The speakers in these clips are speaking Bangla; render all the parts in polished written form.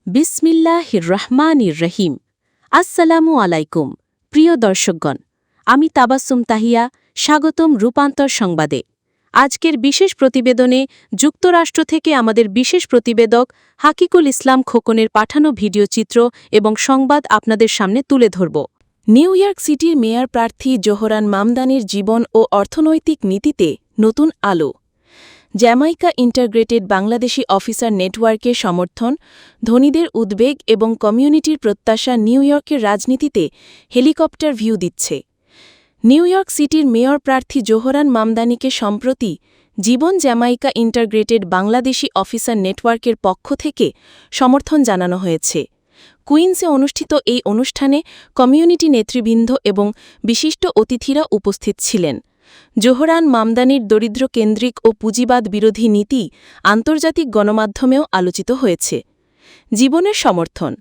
বিসমিল্লাহির রহমানির রহিম। আসসালামু আলাইকুম প্রিয় দর্শকগণ, আমি তাবাসসুম তাহিয়া, স্বাগতম রূপান্তর সংবাদে। আজকের বিশেষ প্রতিবেদনে যুক্তরাষ্ট্র থেকে আমাদের বিশেষ প্রতিবেদক হাকিকুল ইসলাম খোকনের পাঠানো ভিডিও চিত্র এবং সংবাদ আপনাদের সামনে তুলে ধরব। নিউ ইয়র্ক সিটির মেয়র প্রার্থী জোহরান মামদানির জীবন ও অর্থনৈতিক নীতিতে নতুন আলো। জ্যামাইকা ইন্টাগ্রেটেড বাংলাদেশি অফিসার নেটওয়ার্কের সমর্থন, ধনীদের উদ্বেগ এবং কমিউনিটির প্রত্যাশা নিউ ইয়র্কের রাজনীতিতে হেলিকপ্টার ভিউ দিচ্ছে। নিউ ইয়র্ক সিটির মেয়র প্রার্থী জোহরান মামদানিকে সম্প্রতি জীবন জ্যামাইকা ইন্টাগ্রেটেড বাংলাদেশি অফিসার নেটওয়ার্কের পক্ষ থেকে সমর্থন জানানো হয়েছে। কুইন্সে অনুষ্ঠিত এই অনুষ্ঠানে কমিউনিটি নেতৃবৃন্দ এবং বিশিষ্ট অতিথিরা উপস্থিত ছিলেন। জোহরান মামদানির দরিদ্রকেন্দ্রিক ও পুঁজিবাদ বিরোধী নীতি আন্তর্জাতিক গণমাধ্যমেও আলোচিত হয়েছে। জীবনের সমর্থন।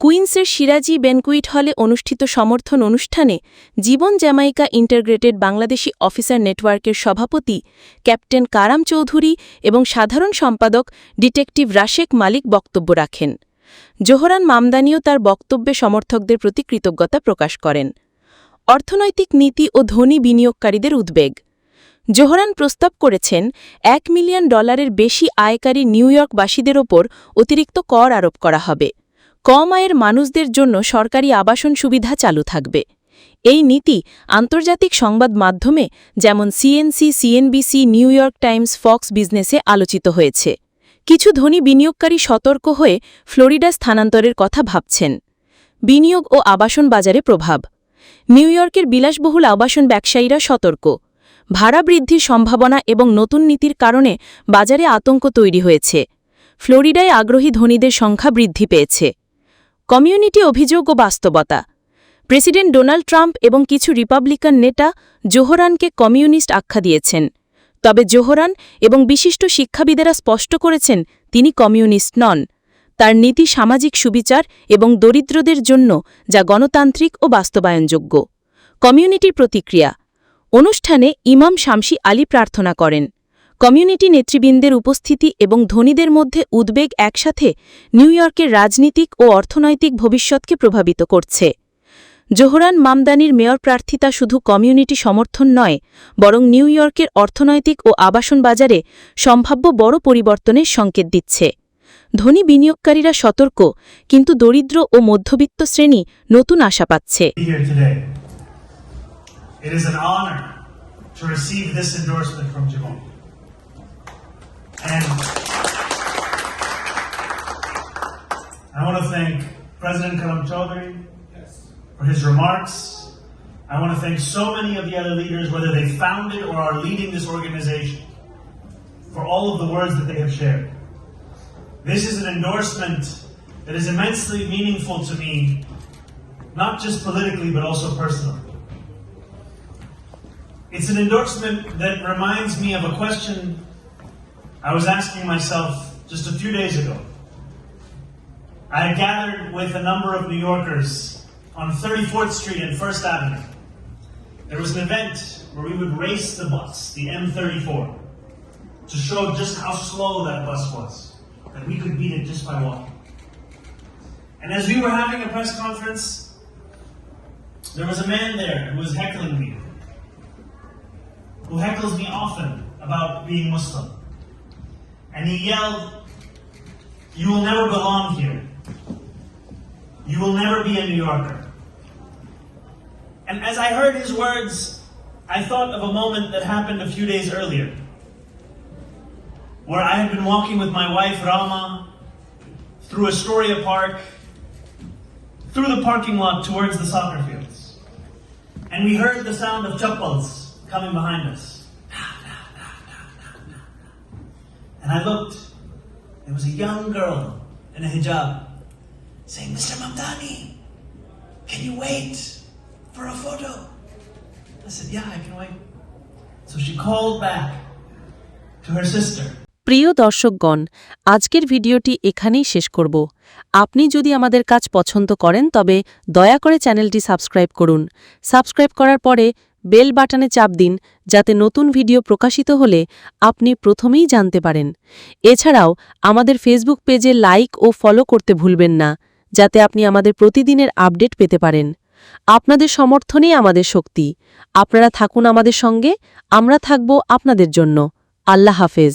কুইন্সের সিরাজি বেনকুইট হলে অনুষ্ঠিত সমর্থন অনুষ্ঠানে জীবন জ্যামাইকা ইন্টাগ্রেটেড বাংলাদেশি অফিসার নেটওয়ার্কের সভাপতি ক্যাপ্টেন কারাম চৌধুরী এবং সাধারণ সম্পাদক ডিটেকটিভ রাশেক মালিক বক্তব্য রাখেন। জোহরান মামদানিও তার বক্তব্যে সমর্থকদের প্রতি কৃতজ্ঞতা প্রকাশ করেন। অর্থনৈতিক নীতি ও ধনী বিনিয়োগকারীদের উদ্বেগ। জোহরান প্রস্তাব করেছেন $1 মিলিয়ন বেশি আয়কারী নিউ ইয়র্কবাসীদের ওপর অতিরিক্ত কর আরোপ করা হবে। কম আয়ের মানুষদের জন্য সরকারি আবাসন সুবিধা চালু থাকবে। এই নীতি আন্তর্জাতিক সংবাদ মাধ্যমে যেমন CNC, CNBC, new York Times, Fox বিজনেসে আলোচিত হয়েছে। কিছু ধনী বিনিয়োগকারী সতর্ক হয়ে ফ্লোরিডা স্থানান্তরের কথা ভাবছেন। বিনিয়োগ ও আবাসন বাজারে প্রভাব। নিউ ইয়র্কের বিলাসবহুল আবাসন ব্যবসায়ীরা সতর্ক। ভাড়া বৃদ্ধির সম্ভাবনা এবং নতুন নীতির কারণে বাজারে আতঙ্ক তৈরি হয়েছে। ফ্লোরিডায় আগ্রহী ধনীদের সংখ্যা বৃদ্ধি পেয়েছে। কমিউনিটি অভিযোগ ও বাস্তবতা। প্রেসিডেন্ট ডোনাল্ড ট্রাম্প এবং কিছু রিপাবলিকান নেতা জোহরানকে কমিউনিস্ট আখ্যা দিয়েছেন। তবে জোহরান এবং বিশিষ্ট শিক্ষাবিদেরা স্পষ্ট করেছেন তিনি কমিউনিস্ট নন। তার নীতি সামাজিক সুবিচার এবং দরিদ্রদের জন্য, যা গণতান্ত্রিক ও বাস্তবায়নযোগ্য। কমিউনিটির প্রতিক্রিয়া। অনুষ্ঠানে ইমাম শামসী আলী প্রার্থনা করেন। কমিউনিটি নেতৃবৃন্দের উপস্থিতি এবং ধনীদের মধ্যে উদ্বেগ একসাথে নিউ ইয়র্কের রাজনীতিক ও অর্থনৈতিক ভবিষ্যৎকে প্রভাবিত করছে। জোহরান মামদানির মেয়র প্রার্থিতা শুধু কমিউনিটি সমর্থন নয়, বরং নিউ ইয়র্কের অর্থনৈতিক ও আবাসন বাজারে সম্ভাব্য বড় পরিবর্তনের সংকেত দিচ্ছে। ধনী বিনিয়োগকারীরা সতর্ক, কিন্তু দরিদ্র ও মধ্যবিত্ত শ্রেণী নতুন আশা পাচ্ছে। It is an honor to receive this endorsement from Jimon. And I want to thank President Karam Chaudhary for his remarks. I want to thank so many of the other leaders, whether they founded or are leading this organization, for all of the words that they have shared. This is an endorsement that is immensely meaningful to me, not just politically, but also personally. It's an endorsement that reminds me of a question I was asking myself just a few days ago. I had gathered with a number of New Yorkers on 34th Street and First Avenue. There was an event where we would race the bus, the M34, to show just how slow that bus was, that we could beat it just by walking. And as we were having a press conference, there was a man there who was heckling me, who heckles me often about being Muslim. And he yelled, "You will never belong here. You will never be a New Yorker." And as I heard his words, I thought of a moment that happened a few days earlier, where I had been walking with my wife Rama through Astoria Park, through the parking lot towards the soccer fields. And we heard the sound of chappals coming behind us. And I looked. There was a young girl in a hijab saying, "Mr. Mamdani, can you wait for a photo?" I said, "Yeah, I can wait." So she called back to her sister. প্রিয় দর্শকগণ, আজকের ভিডিওটি এখানেই শেষ করব। আপনি যদি আমাদের কাজ পছন্দ করেন তবে দয়া করে চ্যানেলটি সাবস্ক্রাইব করুন। সাবস্ক্রাইব করার পরে বেল বাটনে চাপ দিন যাতে নতুন ভিডিও প্রকাশিত হলে আপনি প্রথমেই জানতে পারেন। এছাড়াও আমাদের ফেসবুক পেজে লাইক ও ফলো করতে ভুলবেন না, যাতে আপনি আমাদের প্রতিদিনের আপডেট পেতে পারেন। আপনাদের সমর্থনই আমাদের শক্তি। আপনারা থাকুন আমাদের সঙ্গে, আমরা থাকব আপনাদের জন্য। আল্লাহ হাফেজ।